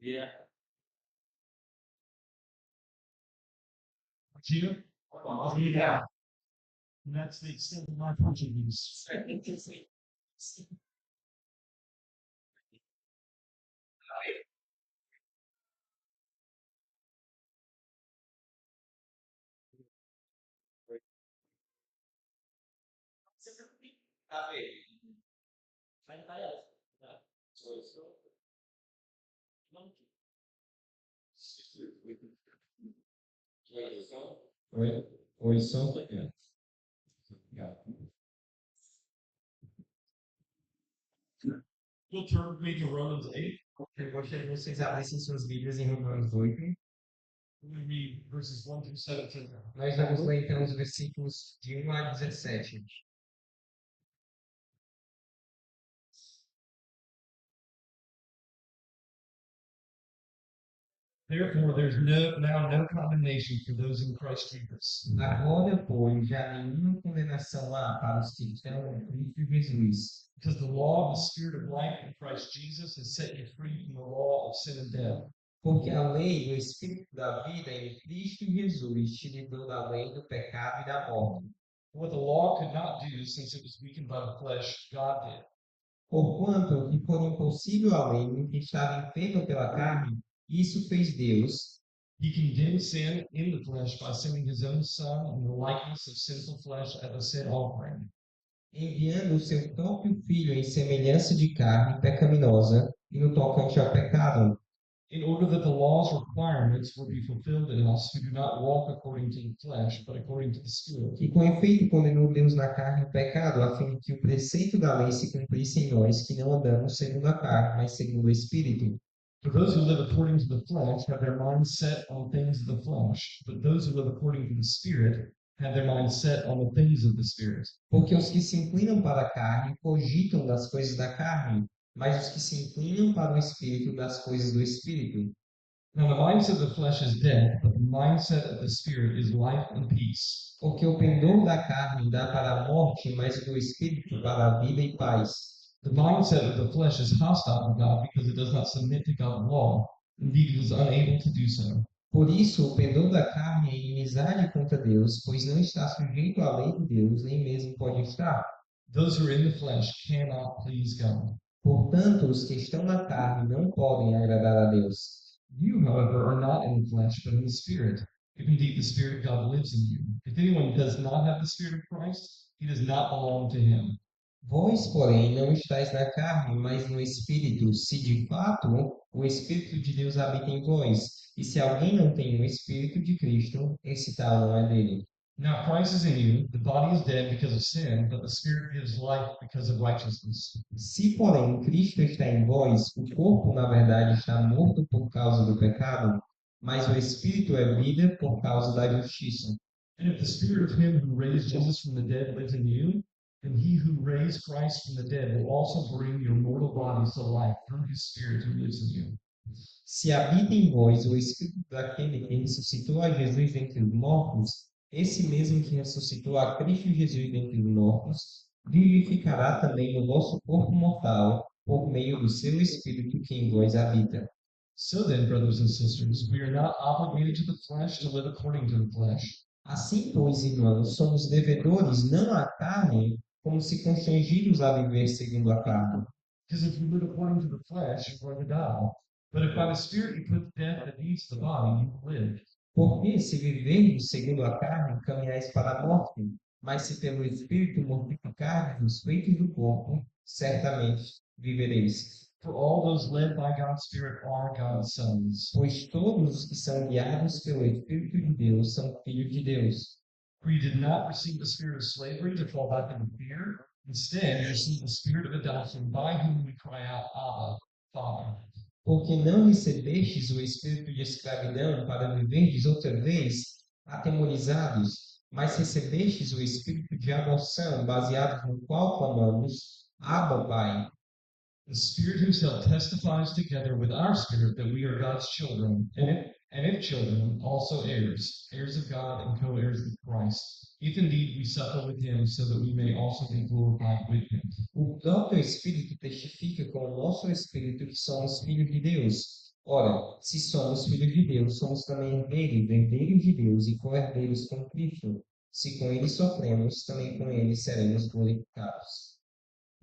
Yeah. Here? Yeah. And that's the extent of my Portuguese. Oi, oi, som. Yeah. You'll turn with me to Romans 8. Eu gostaria que vocês abrissem suas Bíblias em Romanos 8. We read verses 1 through 17. Nós vamos ler então os versículos de 1 a 17. Therefore, there's now no condemnation for those in Christ Jesus. Agora, pois, já nenhuma condenação há para os que estão em Cristo Jesus. Because the law of the Spirit of life in Christ Jesus has set you free from the law of sin and death. Porque a lei do Espírito da vida em Cristo Jesus te livrou da lei do pecado e da morte. What the law could not do, since it was weakened by the flesh, God did. Porquanto, o que for impossível à lei, que estava enferma pela carne, isso fez Deus, He condemned sin in the flesh by sending his own Son in the likeness of sinful flesh as a sin offering. enviando o seu próprio Filho em semelhança de carne pecaminosa e no tocante ao pecado, In order that the law's requirements would be fulfilled in us who do not walk according to the flesh, but according to the Spirit. que com efeito condenou Deus na carne o pecado, a fim de que o preceito da lei se cumprisse em nós, que não andamos segundo a carne, mas segundo o Espírito. For those who live according to the flesh have their minds set on things of the flesh, but those who live according to the Spirit have their minds set on the things of the Spirit. Porque os que se inclinam para a carne cogitam das coisas da carne, mas os que se inclinam para o Espírito das coisas do Espírito. Now, the mindset of the flesh is death, but the mindset of the Spirit is life and peace. Porque o pendor da carne dá para a morte, mas o do Espírito para a vida e paz. The mindset of the flesh is hostile to God because it does not submit to God's law. Indeed, it is unable to do so. Por isso, o pendor da carne é inimizade contra Deus, pois não está sujeito à lei de Deus, nem mesmo pode estar. Those who are in the flesh cannot please God. Portanto, os que estão na carne não podem agradar a Deus. You, however, are not in the flesh, but in the Spirit, if indeed the Spirit of God lives in you. If anyone does not have the Spirit of Christ, he does not belong to him. Vós, porém, não estáis na carne, mas no Espírito, se de fato o Espírito de Deus habita em vós. E se alguém não tem o Espírito de Cristo, esse tal não é dele. Now Christ is in you, the body is dead because of sin, but the Spirit gives life because of righteousness. Se, porém, Cristo está em vós, o corpo, na verdade, está morto por causa do pecado, mas o Espírito é vida por causa da justiça. And if the Spirit of him who raised Jesus from the dead lives in you, then he who raised Christ from the dead will also bring your mortal bodies to life through his Spirit who lives in you. Se habita em vós o Espírito daquele que ressuscitou a Jesus dentre os mortos, esse mesmo que ressuscitou a Cristo Jesus dentre os mortos, vivificará também o vosso corpo mortal, por meio do seu Espírito que em vós habita. So then, brothers and sisters, we are not obligated to the flesh to live according to the flesh. Assim, pois, irmãos, somos devedores não à carne, como se constrangidos a viver segundo a carne. Because if you live according to the flesh, you're going to die. But if by the Spirit you put to death that needs the body, you live. Porque se viverdes segundo a carne, caminhais para a morte, mas se pelo Espírito mortificardes os feitos do corpo, certamente vivereis. For all those led by God's Spirit are God's sons. Pois todos os que são guiados pelo Espírito de Deus são filhos de Deus. For you did not receive the spirit of slavery to fall back into fear. Instead, you received the spirit of adoption by whom we cry out, Abba, Father. Porque não recebestes o espírito de escravidão para viverdes outra vez atemorizados, mas recebestes o espírito de adoção, baseado no qual clamamos, Abba, Pai. The Spirit Himself testifies together with our spirit that we are God's children, and if children, also heirs, heirs of God and co-heirs with Christ, if indeed we suffer with Him, so that we may also be glorified with Him. O próprio Espírito testifica com o nosso espírito que somos filhos de Deus. Ora, se somos filhos de Deus, somos também herdeiros de Deus e co-herdeiros com Cristo. Se com ele sofremos, também com ele seremos glorificados.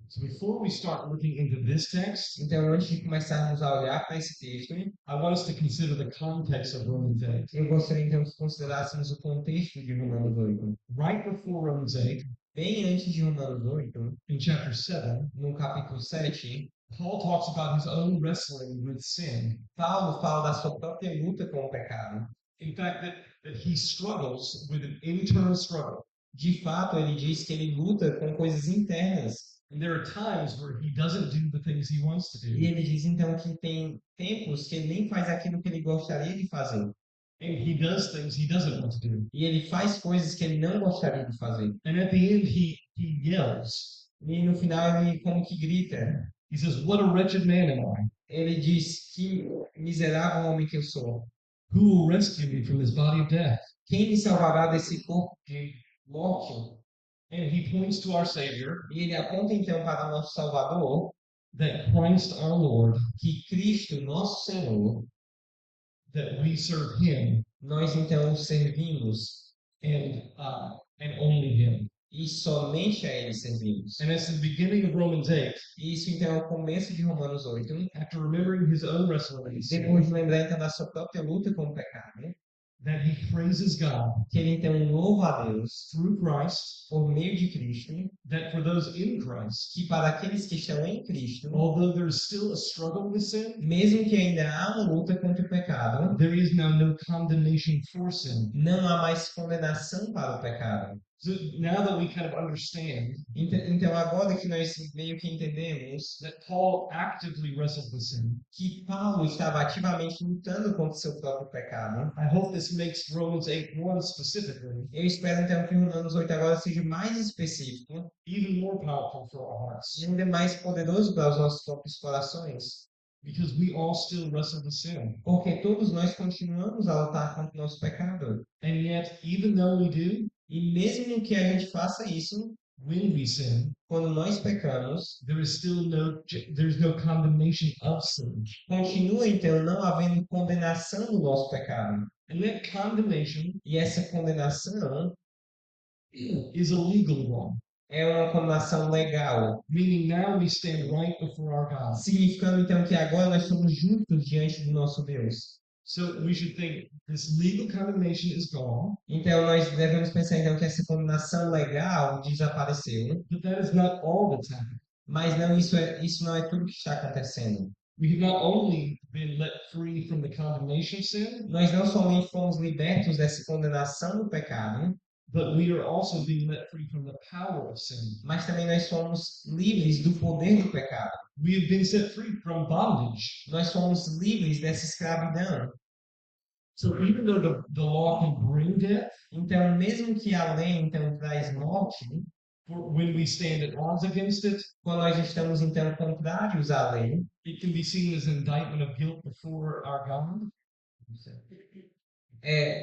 So before we start looking into this text, Então, antes de começarmos a olhar para esse texto, I want us to consider the context of Romans 8. eu gostaria então que considerássemos o contexto de Romanos 8. Right before Romans 8, Bem antes de Romanos 8, in chapter 7, no capítulo 7, Paul talks about his own wrestling with sin. Paulo fala da sua própria luta com o pecado. In fact, that he struggles with an internal struggle. De fato, ele diz que ele luta com coisas internas. And there are times where he doesn't do the things he wants to E do. ele diz então que tem tempos que ele nem faz aquilo que ele gostaria de fazer. And he does things he doesn't want to do. E ele faz coisas que ele não gostaria de fazer. And at the end, he yells. E no final ele como que grita. He says, "What a wretched man am I? Ele diz, que miserável homem que eu sou. Who will rescue me from this body of death?" Quem me salvará desse corpo de morte? And he points to our Savior, E ele aponta então para o nosso Salvador, that Christ our Lord, que Cristo, nosso Senhor, that we serve Him nós então o servimos and only Him. e somente a Ele servimos. And it's the beginning of Romans 8. E isso então é o começo de Romanos 8. After remembering his own wrestling with sin, Depois de lembrar então da sua própria luta com o pecado, that he praises God que ele então louva a Deus through Christ, por meio de Cristo, that for those in Christ, que para aqueles que estão em Cristo, although there's still a struggle with sin, mesmo que ainda há uma luta contra o pecado, there is now no condemnation for sin. não há mais condenação para o pecado. So now that we kind of understand Então agora que nós meio que entendemos that Paul actively wrestled with sin, que Paulo estava ativamente lutando contra o seu próprio pecado, I hope this makes Romans 8:1 specifically eu espero então que o Romanos 8 agora seja mais específico even more powerful for our hearts, e ainda mais poderoso para os nossos próprios corações, because we all still wrestle with sin. porque todos nós continuamos a lutar contra o nosso pecado. And yet, even though we do, E mesmo que a gente faça isso, when we sin, quando nós pecamos, there's no condemnation of sin. continua então não havendo condenação do nosso pecado. And that condemnation E essa condenação is a legal one, é uma condenação legal, meaning now we stand right before our God. significando então que agora nós somos justos diante do nosso Deus. So we should think this legal condemnation is gone, Então nós devemos pensar então que essa condenação legal desapareceu, but that is not all that's happening. mas isso não é tudo que está acontecendo. We have not only been let free from the condemnation of sin, Nós não somente fomos libertos dessa condenação do pecado, but we are also being let free from the power of sin. mas também nós somos livres do poder do pecado. We have been set free from bondage. Nós somos livres dessa escravidão. So even though the law can bring death, Então, mesmo que a lei então traz morte, when we stand at odds against it, quando nós estamos então contrários à lei, it can be seen as an indictment of guilt before our God.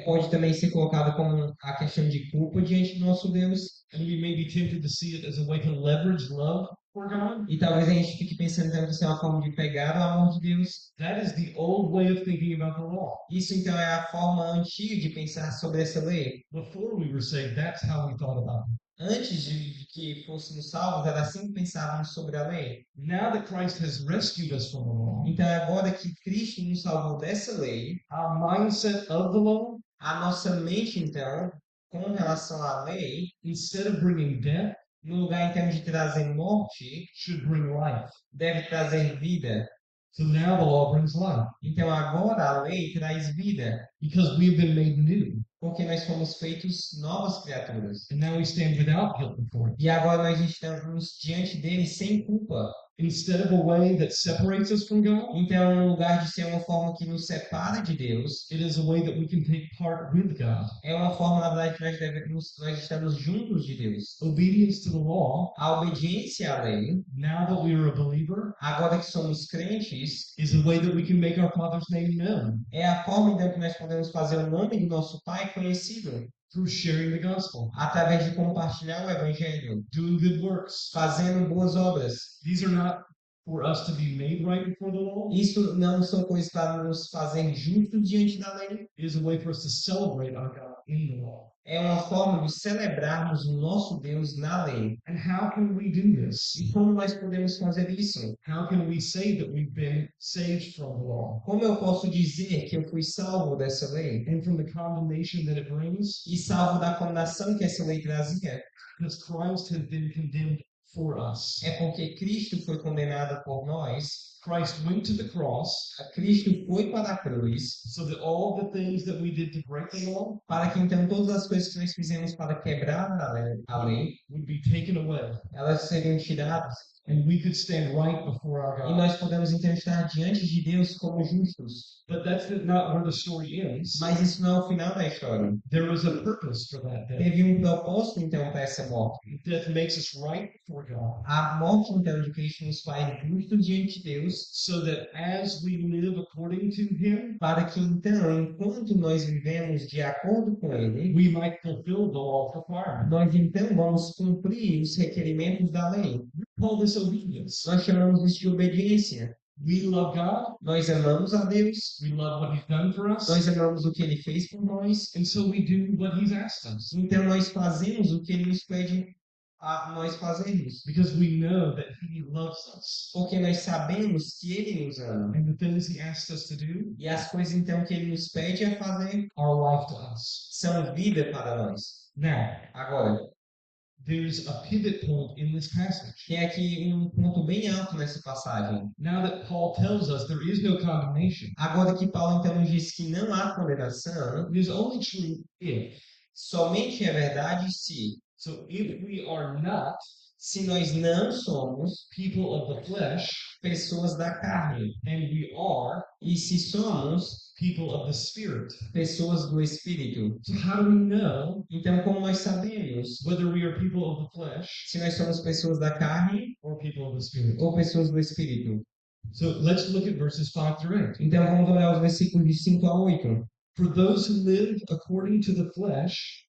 pode também ser colocado como a questão de culpa diante do nosso Deus. And we may be tempted to see it as a way to leverage love for God. E talvez a gente fique pensando então que isso é uma forma de pegar o amor de Deus. That is the old way of thinking about the law. Isso então é a forma antiga de pensar sobre essa lei. Before we were saved, that's how we thought about it. Antes de que fôssemos salvos, era assim que pensávamos sobre a lei. Now that Christ has rescued us from the law, Então, agora que Cristo nos salvou dessa lei, our mindset of the law, a nossa mente, então, com relação à lei, instead of bringing death, no lugar então de trazer morte, should bring life. deve trazer vida. So now the law brings life Então, agora a lei traz vida, because we have been made new. porque nós fomos feitos novas criaturas. And now we stand without guilt before it. E agora nós estamos diante dele sem culpa. Instead of a way that separates us from God, Então, no lugar de ser uma forma que nos separa de Deus, it is a way that we can take part with God. é uma forma, na verdade, que nós estamos juntos de Deus. Obedience to the law, A obediência à lei, now that we are a believer, agora que somos crentes, is a way that we can make our Father's name known é a forma então que nós podemos fazer o nome do nosso Pai conhecido, through sharing the gospel, através de compartilhar o Evangelho, doing good works. fazendo boas obras. These are not for us to be made right before the law. Isso não são coisas para nos fazer justos diante da lei. It is a way for us to celebrate our God in the law. É uma forma de celebrarmos o nosso Deus na lei. And how can we do this? E como nós podemos fazer isso? How can we say that we've been saved from the law Como eu posso dizer que eu fui salvo dessa lei? and from the condemnation that it brings? E salvo da condenação que essa lei trazia? Because Christ has been condemned for us. É porque Cristo foi condenado por nós. Christ went to the cross Cristo foi para a cruz, so that all the things that we did to break the law para que então todas as coisas que nós fizemos para quebrar a lei, would be taken away, elas seriam tiradas. and we could stand right before our E God. nós podemos então estar diante de Deus como justos. But that's not where the story ends. Mas isso não é o final da história. There was a purpose for that death. Teve um propósito então para essa morte. Death makes us right before God, A morte então de Cristo nos faz justos diante de Deus, so that as we live according to Him, para que então, enquanto nós vivemos de acordo com Ele, we might fulfill the law's requirement. nós então vamos cumprir os requerimentos da lei. We call this obedience. Nós chamamos isso de obediência. We love God. Nós amamos a Deus, We love what He's done for us. nós amamos o que Ele fez por nós, And so we do what He's asked us. então nós fazemos o que Ele nos pede a nós fazermos. Because we know that He loves us. Porque nós sabemos que Ele nos ama. And the things He asks us to do E as coisas então que Ele nos pede a fazer are life to us. são vida para nós. Now, Agora, there's a pivot point in this passage. tem aqui um ponto bem alto nessa passagem. Now that Paul tells us there is no condemnation, Agora que Paulo então nos diz que não há condenação, it is only true if. somente é verdade se, So if we are not se nós não somos people of the flesh pessoas da carne, and we are e se somos people of the Spirit. pessoas do Espírito. So how do we know Então, como nós sabemos whether we are people of the flesh se nós somos pessoas da carne or people of the Spirit? ou pessoas do Espírito? So let's look at verses 5 through 8. Então, vamos olhar os versículos de 5 a 8. For those who live according to the flesh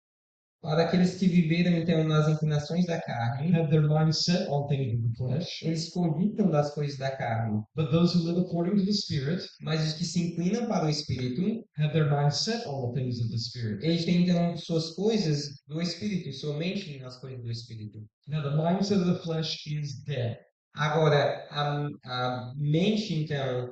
Para aqueles que viveram então nas inclinações da carne, have their mind set on things of the flesh, eles cogitam das coisas da carne. but those who live according to the Spirit Mas os que se inclinam para o Espírito, have their mind set on the things of the Spirit. eles têm então suas coisas do Espírito, somente nas coisas do Espírito. Now the mindset of the flesh is dead. Agora, a mente então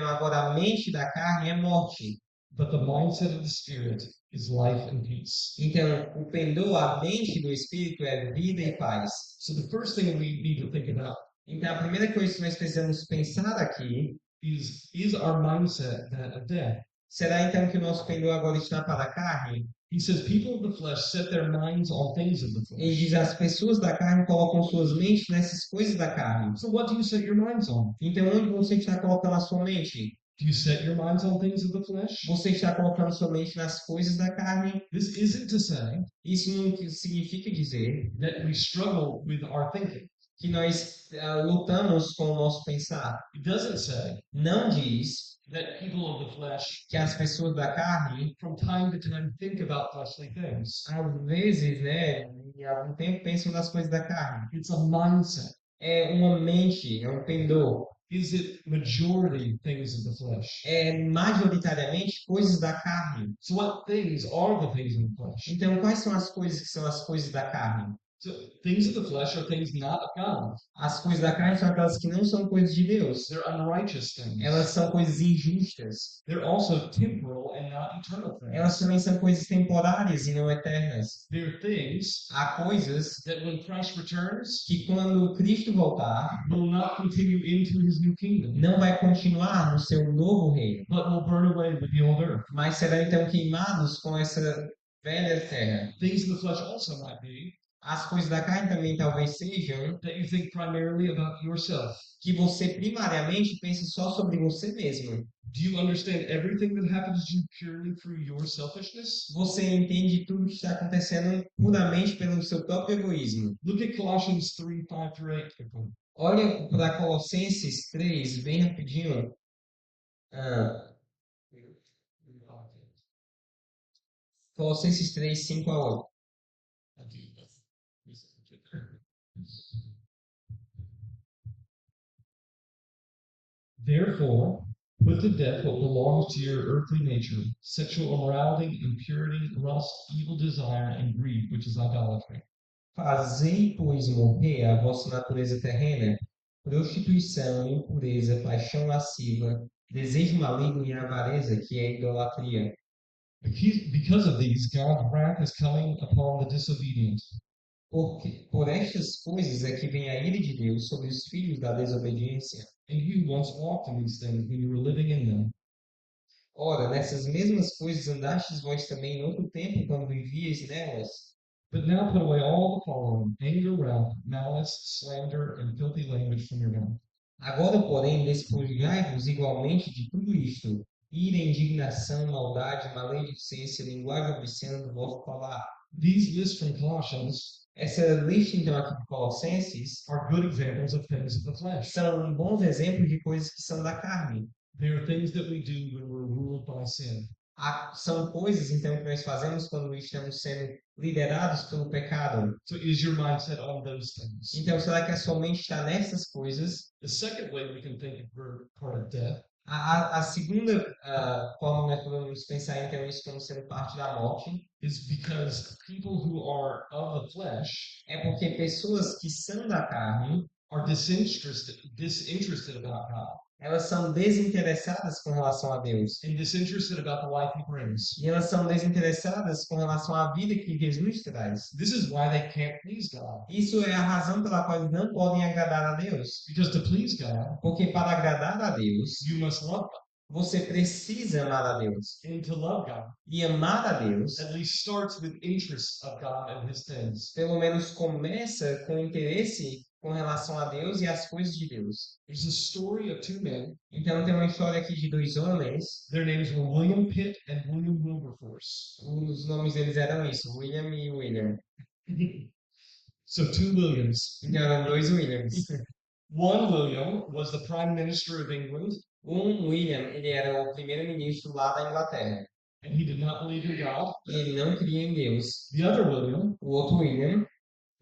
agora a mente da carne é morte. But the mindset of the Spirit is life and peace. Então, o pendor, a mente do Espírito é vida e paz. So the first thing we need to think about Então, a primeira coisa que nós precisamos pensar aqui is our mindset that of death? será então que o nosso pendor agora está para a carne? He says people of the flesh set their minds on things of the Ele flesh. diz as pessoas da carne colocam suas mentes nessas coisas da carne. So what do you set your minds on? Então, onde você está colocando a sua mente? Do you set your minds on things of the flesh? Você está colocando sua mente nas coisas da carne? This isn't to say Isso não significa dizer that we struggle with our thinking. que nós lutamos com o nosso pensar. It doesn't say Não diz that people of the flesh que as pessoas da carne, from time to time think about fleshly things. às vezes, em algum tempo pensam nas coisas da carne. It's a mindset. É uma mente, é um pendor. Is it majority things of the flesh? É majoritariamente coisas da carne. So what things are the things of the flesh? Então, quais são as coisas que são as coisas da carne? So things of the flesh are things not of God. As coisas da carne são aquelas que não são coisas de Deus. They're unrighteous things. Elas são coisas injustas. They're also temporal and not eternal Elas things. também são coisas temporárias e não eternas. They're things Há coisas that when Christ returns que quando Cristo voltar, will not continue into his new kingdom, não vai continuar no seu novo reino, but will burn away with the old earth. mas serão então queimados com essa velha terra. Things of the flesh also might be As coisas da carne também talvez sejam that you think primarily about yourself. que você primariamente pense só sobre você mesmo. Do you understand everything that happens to you purely through your selfishness? Você entende tudo que está acontecendo puramente pelo seu próprio egoísmo. Look at Colossians 3, 5 through 8. quickly. Olha para Colossenses 3, bem rapidinho. Colossenses 3, 5 a 8. Therefore, put to death what belongs to your earthly nature: sexual immorality, impurity, lust, evil desire, and greed, which is idolatry. Fazei, pois, morrer a vossa natureza terrena, prostituição, impureza, paixão lasciva, desejo maligno e avareza, que é idolatria. Because of these, God's wrath is coming upon the disobedient. Porque por estas coisas é que vem a ira de Deus sobre os filhos da desobediência. And you once walked in these things when you were living in them. Ora, nessas mesmas coisas andastes vós também em outro tempo, quando vivíeis nelas. But now put away all the following: anger, wrath, malice, slander, and filthy language from your mouth. Agora, porém, despojai-vos igualmente de tudo isto: ira, indignação, maldade, maledicência, linguagem obscena do vosso falar. These lists from Colossians Essa lista, então, aqui de Colossenses, are good examples of things of the flesh. são bons exemplos de coisas que são da carne. They are things that we do when we're ruled by sin. São coisas, então, que nós fazemos quando estamos sendo liderados pelo pecado. So is your mindset on those things? Então, será que a sua mente está nessas coisas? The second way we can think if we're part of death A segunda forma que nós podemos pensar, então, isso como sendo parte da morte, is because people who are of the flesh é porque pessoas que são da carne, are disinterested about God elas são desinteressadas com relação a Deus. and disinterested about the life He brings. E elas são desinteressadas com relação à vida que Jesus traz. This is why they can't please God. Isso é a razão pela qual eles não podem agradar a Deus. Because to please God, Porque para agradar a Deus, you must love God. você precisa amar a Deus. And to love God E amar a Deus, at least starts with interest of God and His things. pelo menos começa com interesse com relação a Deus e as coisas de Deus. There's a story of two men. Então tem uma história aqui de dois homens. Their names were William Pitt and William Wilberforce. Os nomes deles eram isso, William e William. So two Williams. Então eram dois Williams. One William was the Prime Minister of England, William, ele era o primeiro-ministro lá da Inglaterra. and he did not believe in God. E ele não cria em Deus. The other William O outro William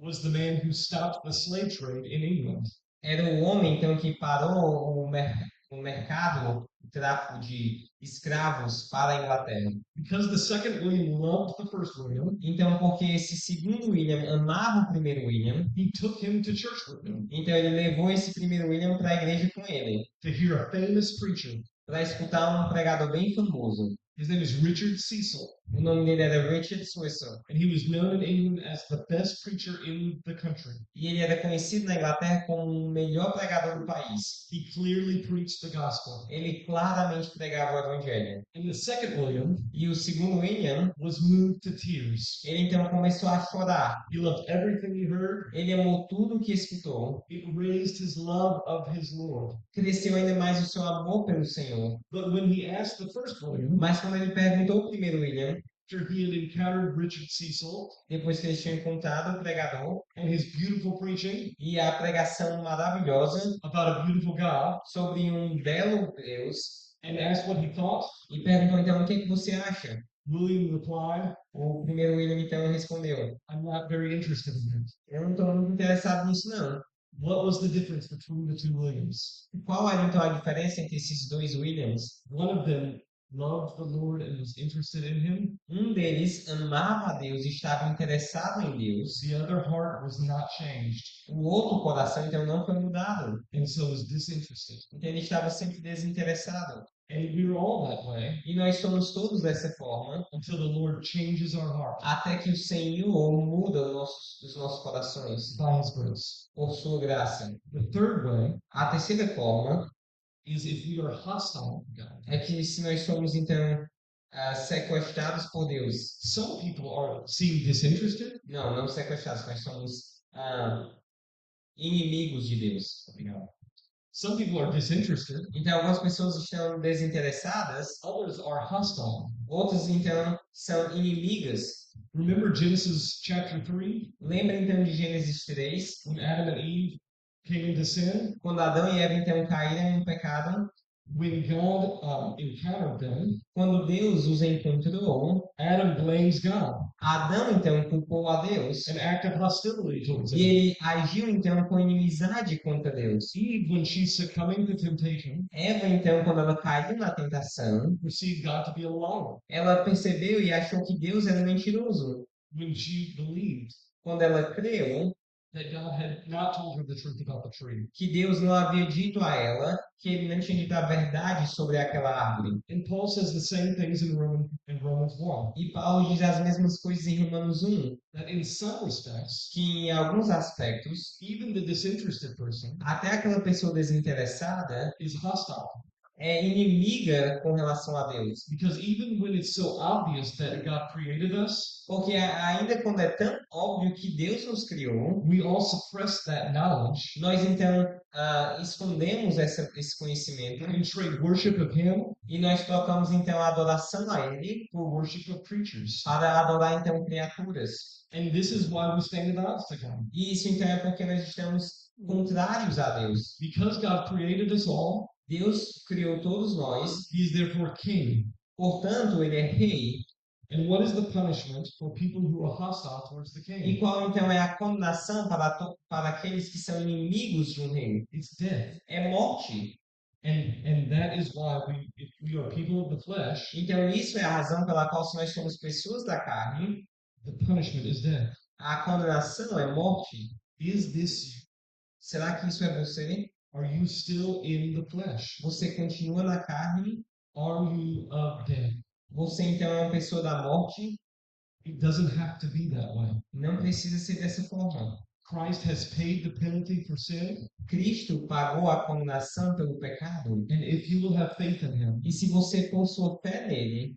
was the man who stopped the slave trade in England. era o homem, então, que parou o mercado, o tráfico de escravos para a Inglaterra. Because the second William loved the first William, Então, porque esse segundo William amava o primeiro William, he took him to church with him então ele levou esse primeiro William para a igreja com ele, to hear a famous preacher. para escutar um pregador bem famoso. His name is Richard Cecil, O nome dele era Richard Swissel. and he was known in England as the best preacher in the country. E ele era conhecido na Inglaterra como o melhor pregador do país. He clearly preached the gospel. Ele claramente pregava o evangelho. And the second William E o segundo William, was moved to tears. ele então começou a chorar. He loved everything he heard. Ele amou tudo o que escutou. It raised his love of his Lord. Cresceu ainda mais o seu amor pelo Senhor. But when he asked the first William, Mas quando ele perguntou ao primeiro William, after he had encountered Richard Cecil depois que eles tinham encontrado o pregador and his beautiful preaching e a pregação maravilhosa about a beautiful God, sobre um belo Deus, and asked what he thought, e perguntou então o que você acha? William replied, O primeiro William então respondeu: I'm not very interested in it. eu não estou muito interessado nisso não. What was the difference between the two Williams? Qual era então a diferença entre esses dois Williams? One of them loved the Lord and was interested in him. Um deles amava a Deus e estava interessado em Deus. The other heart was not changed, O outro coração então não foi mudado. and so was disinterested. Então ele estava sempre desinteressado. And we are all that way E nós somos todos dessa forma, until the Lord changes our heart até que o Senhor muda os nossos corações by His grace. por sua graça. The third way A terceira forma is if we are hostile to God. é que se nós somos então sequestrados por Deus. Some people are seem disinterested. Não sequestrados, nós somos inimigos de Deus. Obrigado. Some people are disinterested. Então algumas pessoas estão desinteressadas, Others are hostile. outras então são inimigas. Remember Genesis chapter 3 Lembra então de Gênesis 3, when Adam and Eve came into sin? quando Adão e Eva então caíram no pecado? When God encountered them, Quando Deus os encontrou, Adam blames God, Adão então culpou a Deus. an act of hostility towards E him. ele agiu então com inimizade contra Deus. Eve, when she's succumbing to temptation, Eva então, quando ela caiu na tentação, perceived God to be a liar. ela percebeu e achou que Deus era mentiroso. When she believed Quando ela creu that God had not told her the truth about the tree. que Deus não havia dito a ela que ele não tinha dito a verdade sobre aquela árvore. And Paul says the same things in Romans 1, E Paulo diz as mesmas coisas em Romanos 1, that in some respects, que em alguns aspectos, even the disinterested person até aquela pessoa desinteressada is hostile. é inimiga com relação a Deus. Because even when it's so obvious that God created us, Porque ainda quando é tão óbvio que Deus nos criou, we all suppress that knowledge nós então escondemos esse conhecimento and trade worship of Him e nós trocamos então a adoração a Ele for worship of creatures. para adorar então criaturas. And this is why we stand at odds to God. E isso então é porque nós estamos contrários a Deus. Because God created us all, Deus criou todos nós, He is therefore King. portanto Ele é rei. And what is the punishment for people who are hostile towards the E King? qual então é a condenação para aqueles que são inimigos de um rei? It's death. É morte. And that is why if we are people of the flesh, Então isso é a razão pela qual se nós somos pessoas da carne, the punishment is death. a condenação é morte. Is this you? Será que isso é você? Are you still in the flesh? Você continua na carne? Are you of death? Você então é uma pessoa da morte? It doesn't have to be that way. Não precisa ser dessa forma. Christ has paid the penalty for sin, Cristo pagou a condenação pelo pecado. and if you will have faith in Him, E se você pôr sua fé nele,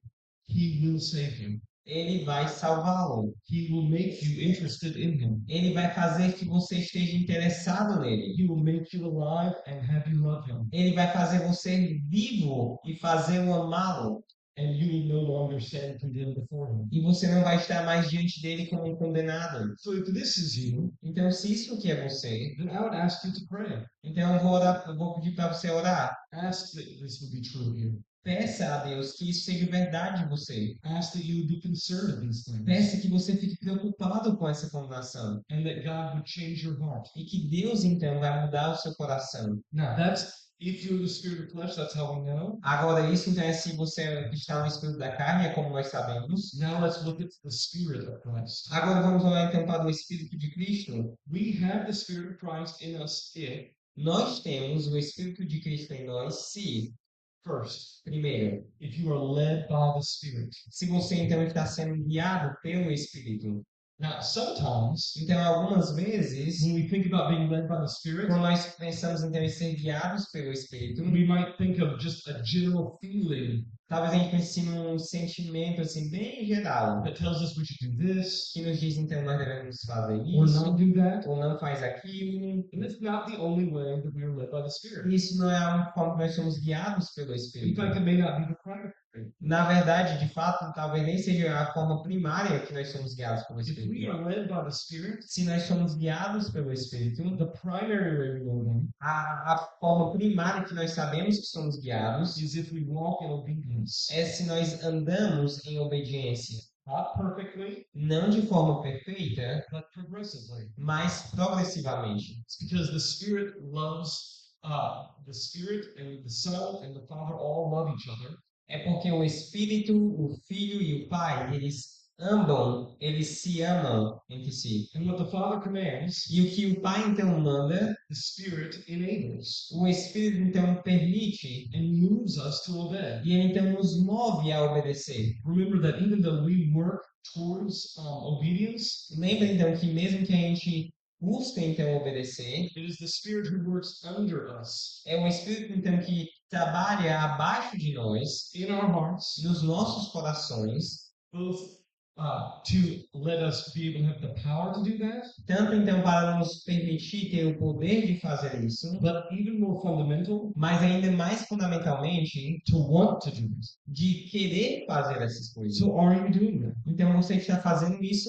He will save you. ele vai salvá-lo. He will make you interested in Him. Ele vai fazer que você esteja interessado nele. He will make you alive and have you love Him. Ele vai fazer você vivo e fazê-lo amá-lo. And you will no longer stand condemned before Him. E você não vai estar mais diante dele como um condenado. So if this is you, Então, se isso aqui é você, then I would ask you to pray. então eu vou pedir para você orar. Ask that this would be true here. Peça a Deus que isso seja verdade em você. Ask that you would be concerned of these things. Peça que você fique preocupado com essa condenação. And that God would change your heart. E que Deus, então, vai mudar o seu coração. Now, if you're the spirit of flesh, that's how we know. Agora, isso, então, é se você está no espírito da carne, é como nós sabemos. Now let's look at the spirit of Christ. Agora, vamos olhar, então, para o Espírito de Cristo. We have the spirit of Christ in us if, Nós temos o Espírito de Cristo em nós se, first, primeiro, if you are led by the Spirit. se você, então, está sendo guiado pelo Espírito. Now, sometimes, Então, algumas vezes, when we think about being led by the Spirit, quando nós pensamos, então, em ser guiados pelo Espírito, we might think of just a general feeling talvez a gente pense num sentimento, assim, bem geral, that tells us we should do this que nos diz, então, nós devemos fazer or isso, not do that. ou não faz aquilo. And that's not the only way that we are led by the Spirit. Isso não é a forma que nós somos guiados pelo In Espírito. fact, it may not be the primary way. Na verdade, de fato, talvez nem seja a forma primária que nós somos guiados pelo If we Espírito. are led by the Spirit, Se nós somos guiados pelo Espírito, the primary way we know Him a forma primária que nós sabemos que somos guiados is if we walk in obedience. é se nós andamos em obediência. Not perfectly, Não de forma perfeita, but progressively. mas progressivamente. It's because the Spirit the Spirit and the Son and the Father all love each other. É porque o Espírito, o Filho e o Pai, eles se amam entre si. And what the Father commands, E o que o Pai então manda, the Spirit enables o Espírito então permite, and moves us to obey. e ele então nos move a obedecer. Remember that even though we work towards obedience, Lembra então que mesmo que a gente busca então obedecer, it is the Spirit who works under us, é o Espírito então que trabalha abaixo de nós, in our hearts, nos nossos corações, both to let us be able to have the power to do that, tanto então para nos permitir ter o poder de fazer isso, but even more fundamental, mas ainda mais fundamentalmente to want to do it. de querer fazer essas coisas. So are you doing that? Então você está fazendo isso,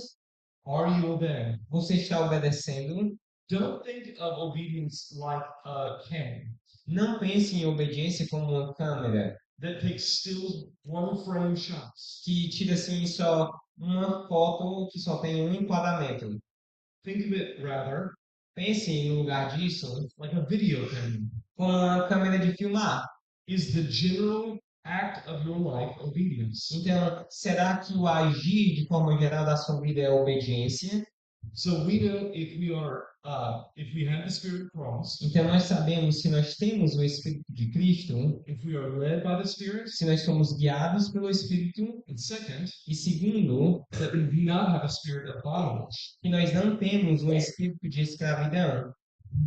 Are you obeying? você está obedecendo. Don't think of obedience like a camera Não pense em obediência como uma câmera that takes still one frame shots. que tira assim só uma foto que só tem um enquadramento. Think of it rather Pense no lugar disso like a video camera. como uma câmera de filmar. Is the general act of your life obedience? Então, será que o agir de forma geral da sua vida é obediência? So we know if we have the Spirit of Christ, Então, nós sabemos se nós temos o Espírito de Cristo, if we are led by the Spirit, se nós somos guiados pelo Espírito, and second, e segundo, that we do not have a spirit of bondage. que nós não temos um espírito de escravidão.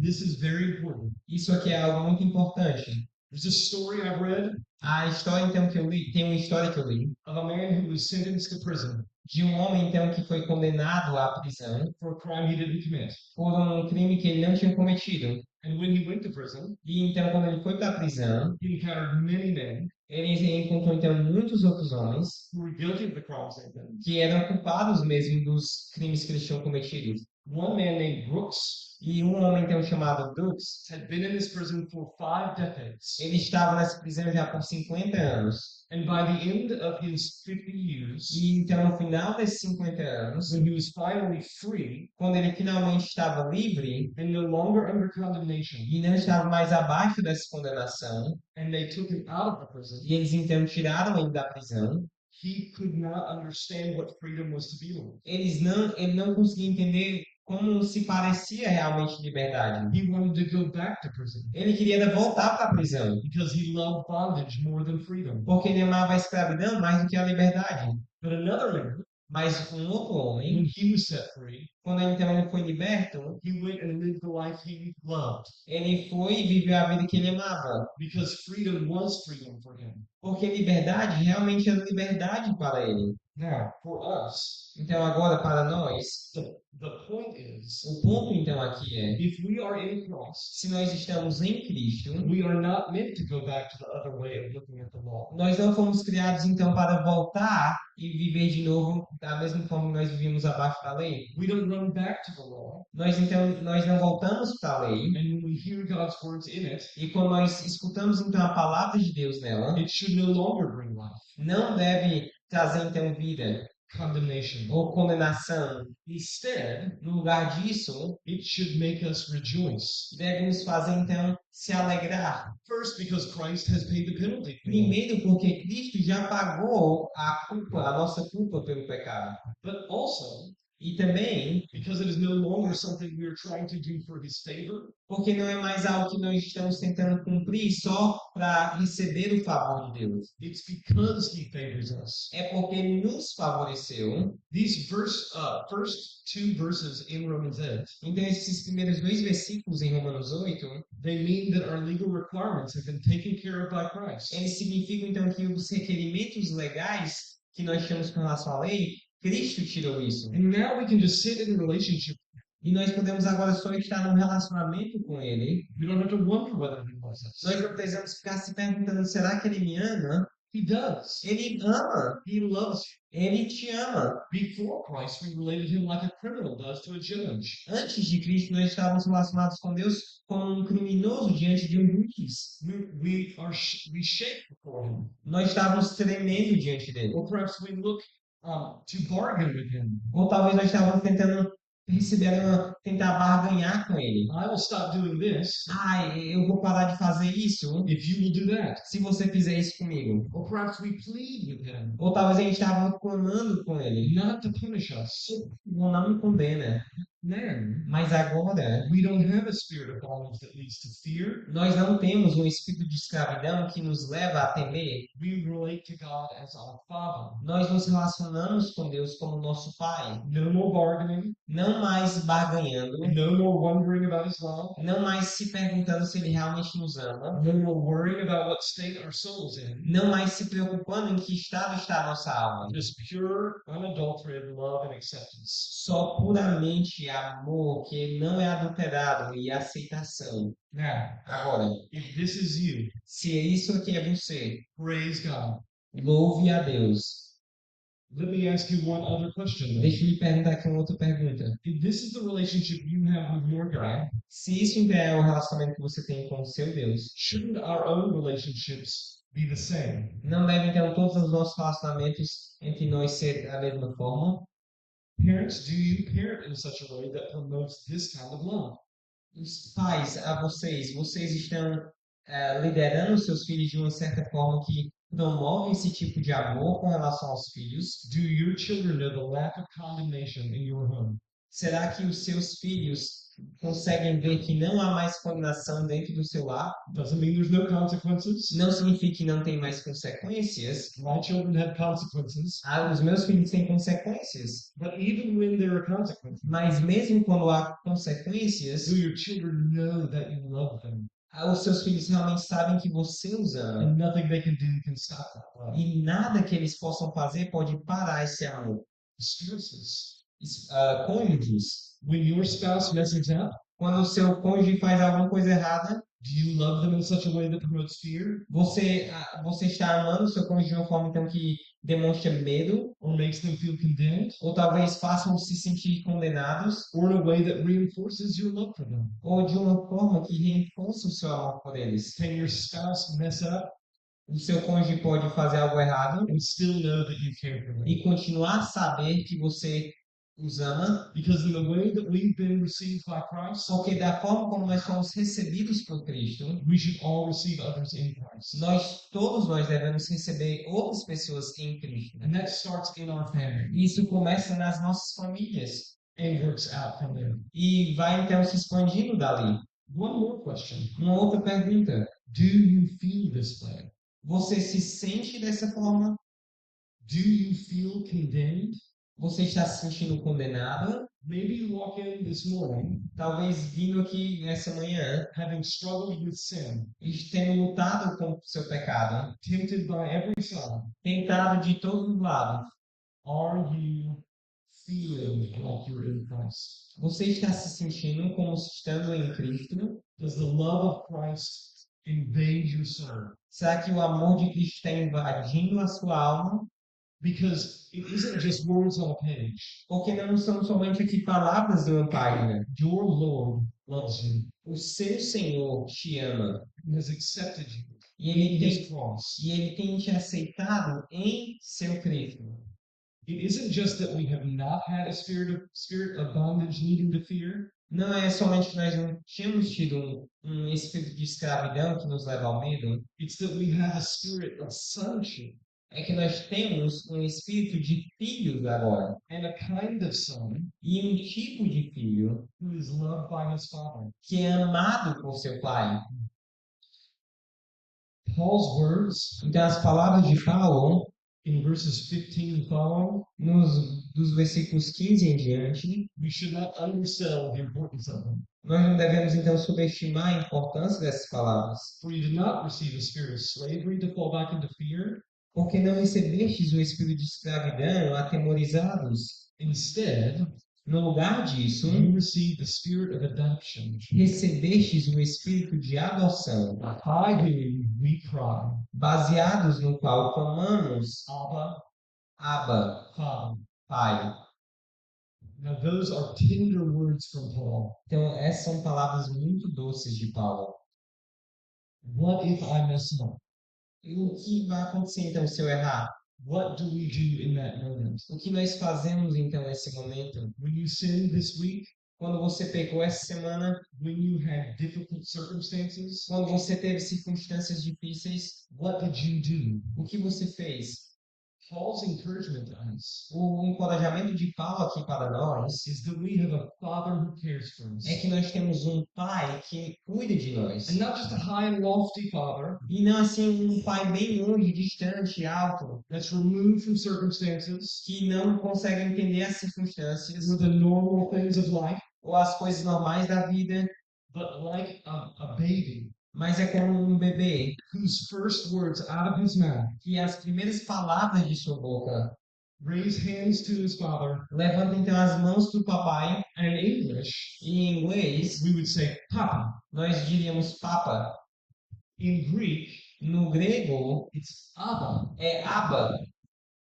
This is very important. Isso aqui é algo muito importante. There's a story I've read A história então que eu li, tem uma história que eu li of a man who was sentenced to prison de um homem então que foi condenado à prisão for a crime he didn't commit. por um crime que ele não tinha cometido. And when he went to prison, E então quando ele foi para a prisão, he encountered many men ele encontrou então muitos outros homens who were guilty of the crimes they'd done. que eram culpados mesmo dos crimes que eles tinham cometido. One man named Brooks E um homem então chamado Brooks, had been in this prison for 5 decades. ele estava nessa prisão já por 50 anos. And by the end of his 50 years, E então no final desses 50 anos, when he was finally free quando ele finalmente estava livre and no longer under condemnation, e não estava mais abaixo dessa condenação, and they took him out of the prison, e eles então tiraram ele da prisão, he could not understand what freedom was to be like. ele não conseguia entender como se parecia realmente liberdade. He wanted to go back to prison Ele queria voltar para a prisão, because he loved bondage more than freedom. porque ele amava a escravidão mais do que a liberdade. But another man, Mas um outro homem, when he was set free, quando então ele foi liberto, he went and lived the life he loved ele foi e viveu a vida que ele amava, because freedom was freedom for him. porque liberdade realmente era liberdade para ele. Now, for us, Então agora para nós, the point is, o ponto então aqui é, if we are in Christ, se nós estamos em Cristo, we are not meant to go back to the other way of looking at the law. nós não fomos criados então para voltar e viver de novo da mesma forma que nós vivíamos abaixo da lei. We don't run back to the law, Nós não voltamos para a lei. and when we hear God's words in it, E quando nós escutamos então a palavra de Deus nela, it should no longer bring life, não deve trazer então vida condemnation. ou condenação. Instead, No lugar disso, it should make us rejoice. deve nos fazer então se alegrar. First, because Christ has paid the penalty for it, Primeiro porque Cristo já pagou a nossa culpa pelo pecado. but also E também because it is no longer something we are trying to do for His favor, porque não é mais algo que nós estamos tentando cumprir só para receber o favor de Deus. it's because He favors us. É porque Ele nos favoreceu. These first 2 verses in Romans 8, Então, esses primeiros 2 versículos em Romanos 8, they mean that our legal requirements have been taken care of by Christ. eles significam então que os requerimentos legais que nós temos com relação à lei, Cristo tirou isso. And now we can just sit in a relationship. E nós podemos agora só estar num relacionamento com Ele. We don't have to wonder whether He loves us. Nós não precisamos ficar se perguntando, será que Ele me ama? He does. Ele ama. He loves you. Ele te ama. Before Christ, we related Him like a criminal does to a judge. Antes de Cristo, nós estávamos relacionados com Deus como um criminoso diante de um juiz. We shake before Him. Nós estávamos tremendo diante dele. Or perhaps we look to bargain with Him. Ou talvez nós estávamos tentando tentar barganhar com ele. I will stop doing this Eu vou parar de fazer isso if you will do that. se você fizer isso comigo. Or perhaps we plead with Him Ou talvez a gente estava clamando com ele. not to punish us. Não me condena. Then Mas agora, we don't have a spirit of bondage that leads to fear. nós não temos um espírito de escravidão que nos leva a temer. We relate to God as our Father. Nós nos relacionamos com Deus como nosso Pai. No more bargaining. Não mais barganhando. No more wondering about His love. Não mais se perguntando se Ele realmente nos ama. No more worrying about what state our soul's in. Não mais se preocupando em que estado está a nossa alma. Just pure, unadulterated love and acceptance. Só puramente amor, que não é adulterado, e aceitação. Now, Agora, if this is you, se isso aqui é você, praise God. louve a Deus. Let me ask you one other question, though. Deixa eu lhe perguntar aqui uma outra pergunta. If this is the relationship you have with your God, Se isso então é o relacionamento que você tem com o seu Deus, shouldn't our own relationships be the same? não devem então todos os nossos relacionamentos entre nós ser da mesma forma? Parents, do you parent in such a way that promotes this kind of love? Os pais, a vocês estão liderando seus filhos de uma certa forma que promove esse tipo de amor com relação aos filhos? Do your children know the lack of condemnation in your home? Será que os seus filhos conseguem ver que não há mais condenação dentro do seu lar? Doesn't mean there's no consequences. Não significa que não tem mais consequências. My children have consequences, Os meus filhos têm consequências. but even when there are consequences, Mas mesmo quando há consequências, do your children know that you love them os seus filhos realmente sabem que você os ama. and nothing they can do can stop that love? E nada que eles possam fazer pode parar esse amor. Spouses, Cônjuges, when your spouse messes up, quando o seu cônjuge faz alguma coisa errada, do you love them in such a way that promotes fear você está amando o seu cônjuge de uma forma então que demonstra medo, or makes them feel condemned, ou talvez façam se sentir condenados, or in a way that reinforces your love for them? ou de uma forma que reforça o seu amor por eles? Can your spouse mess up O seu cônjuge pode fazer algo errado and still know that you care for them? e continuar a saber que você os ama, Because in the way that we've been received by Christ, porque da forma como nós somos recebidos por Cristo, we should all receive others in Christ. todos nós devemos receber outras pessoas em Cristo. And that starts in our family Isso começa nas nossas famílias and works out from there. e vai então se expandindo dali. One more question. Uma outra pergunta: Do you feel this way? você se sente dessa forma? Do you feel condemned? Você está se sentindo condenado? Maybe you walk in this morning Talvez vindo aqui nessa manhã having struggled with sin, e tendo lutado com o seu pecado, tempted by every side. tentado de todos os lados. Are you feeling like you're in Christ? Você está se sentindo como estando em Cristo? Does the love of Christ invade your soul? Será que o amor de Cristo está invadindo a sua alma? Because it isn't just words on a page. Porque não são somente aqui palavras de uma página. Your Lord loves you O seu Senhor te ama and has accepted you e in His cross. Ele tem te aceitado em seu Cristo. It isn't just that we have not had a spirit of bondage leading to fear. Não é somente que nós não tínhamos tido um espírito de escravidão que nos leva ao medo. It's that we have a spirit of sonship É que nós temos um espírito de filhos agora. and a kind of son E um tipo de filho who is loved by his father. que é amado por seu pai. Paul's words Então as palavras de Paulo, in verses 15 and following, dos versículos 15 em diante, we should not undersell the importance of them. nós não devemos então subestimar a importância dessas palavras. For you did not receive a spirit of slavery to fall back into fear. Porque não recebestes o espírito de escravidão, atemorizados. Instead, No lugar disso, you received the spirit of adoption, recebestes o espírito de adoção, by whom we cry, baseados no qual clamamos, Abba, Abba, Father. Pai. Now those are tender words from Paul. Então, essas são palavras muito doces de Paulo. What if I mess up? E o que vai acontecer então se eu errar? What do we do in that moment? O que nós fazemos então nesse momento? When you sinned this week, Quando você pecou essa semana, when you had difficult circumstances, quando você teve circunstâncias difíceis, what did you do? o que você fez? Paul's encouragement to us O encorajamento de Paulo aqui para nós is that we have a Father who cares for us. é que nós temos um Pai que cuida de nós. And not just a high and lofty Father E não assim um Pai bem longe, distante, alto, that's removed from circumstances que não consegue entender as circunstâncias or the normal things of life, ou as coisas normais da vida, but like a baby mas é como um bebê whose first words out of his mouth que as primeiras palavras de sua boca raise hands to his father. levanta então as mãos para o papai And in English, e em inglês we would say Papa. nós diríamos papa. In Greek, No grego it's Abba. é Abba.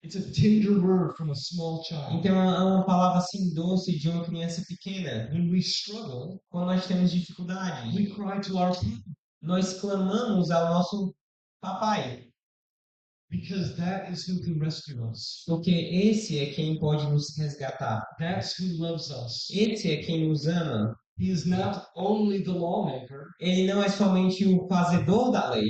It's a tender word from a small child. Então é uma palavra assim doce de uma criança pequena. When we struggle, Quando nós temos dificuldade, we cry to our King, nós clamamos ao nosso papai, because that is who can rescue us. porque esse é quem pode nos resgatar. That's who loves us. Esse é quem nos ama. He is not only the lawmaker, Ele não é somente o fazedor da lei,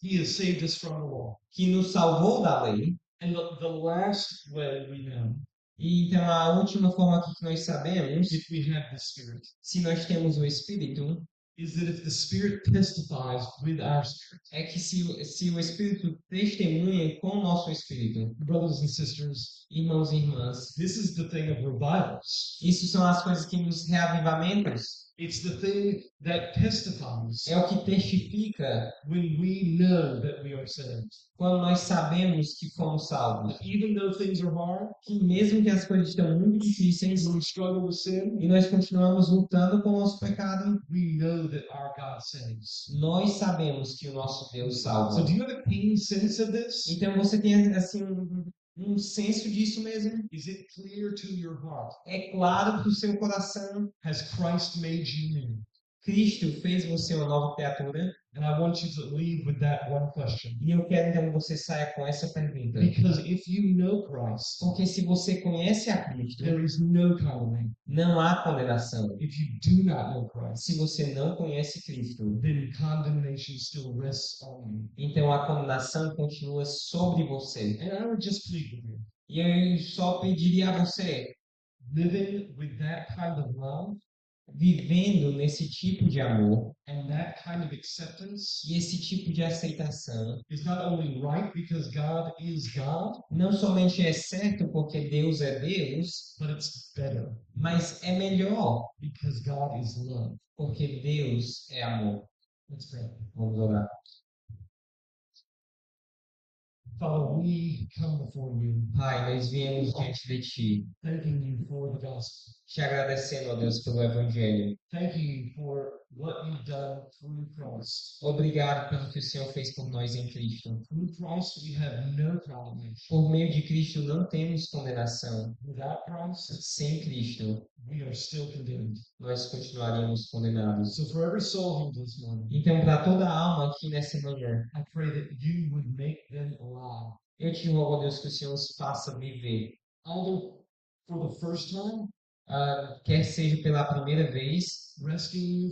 he has saved us from the law. que nos salvou da lei. And the last way we know E então a última forma aqui que nós sabemos, if we have the Spirit se nós temos o Espírito, is that if the Spirit testifies with our spirit. é que se o Espírito testemunha com o nosso Espírito. Brothers and sisters, Irmãos e irmãs, this is the thing of revivals. isso são as coisas que nos reavivamentos. It's the thing that testifies É o que testifica when we know that we are saved. quando nós sabemos que fomos salvos. Even though things are hard, Que mesmo que as coisas estão muito difíceis when we struggle with sin, e nós continuamos lutando com o nosso pecado, we know that our God saves. nós sabemos que o nosso Deus So salva. do you have a keen sense of this? Então você tem assim um senso disso mesmo? Is it clear to your heart? É claro que o seu coração, Has Christ made you new? Cristo fez você uma nova criatura. And I want you to leave with that one question. E eu quero então que você saia com essa pergunta. Because if you know Christ, Porque se você conhece a Cristo, there is no condemnation. não há condenação. If you do not know Christ, Se você não conhece Cristo, then condemnation still rests on you. então a condenação continua sobre você. And I would just plead with you, E eu só pediria a você, living with that kind of love vivendo nesse tipo de amor and that kind of acceptance e esse tipo de aceitação, is not only right because God is God, não somente é certo porque Deus é Deus, but it's better mas é melhor because God is love. porque Deus é amor. Let's pray. Vamos orar. Father, we come before you, Pai, nós viemos diante de Ti, thanking you for the gospel. te agradecendo, ó Deus, pelo Evangelho. Thanking you for what you've done through Christ. Obrigado pelo que o Senhor fez por nós em Cristo. Through Christ, we have no condemnation. Por meio de Cristo não temos condenação. Without Christ, Sem Cristo, we are still condemned. nós continuaríamos condenados. So for every soul here this morning, Então, para toda a alma aqui nessa manhã, I pray that you would make them alive. eu te rogo, ó Deus, que o Senhor os faça viver. Either for the first time, Quer seja pela primeira vez, rescuing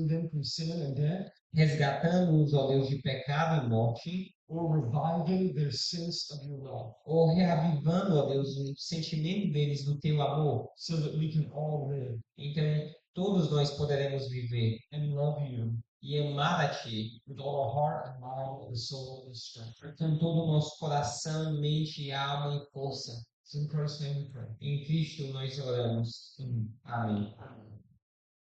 them from sin and death, resgatando-os, ó Deus, de pecado e morte, or reviving their sense of your love, ou reavivando, ó Deus, o sentimento deles do teu amor. so that we can all live Então, todos nós poderemos viver and love you e amar a Ti with all our heart and mind and soul and strength. com todo o nosso coração, mente, alma e força. So in Christ's name we pray. Em Cristo nós oramos. Amen. Amém.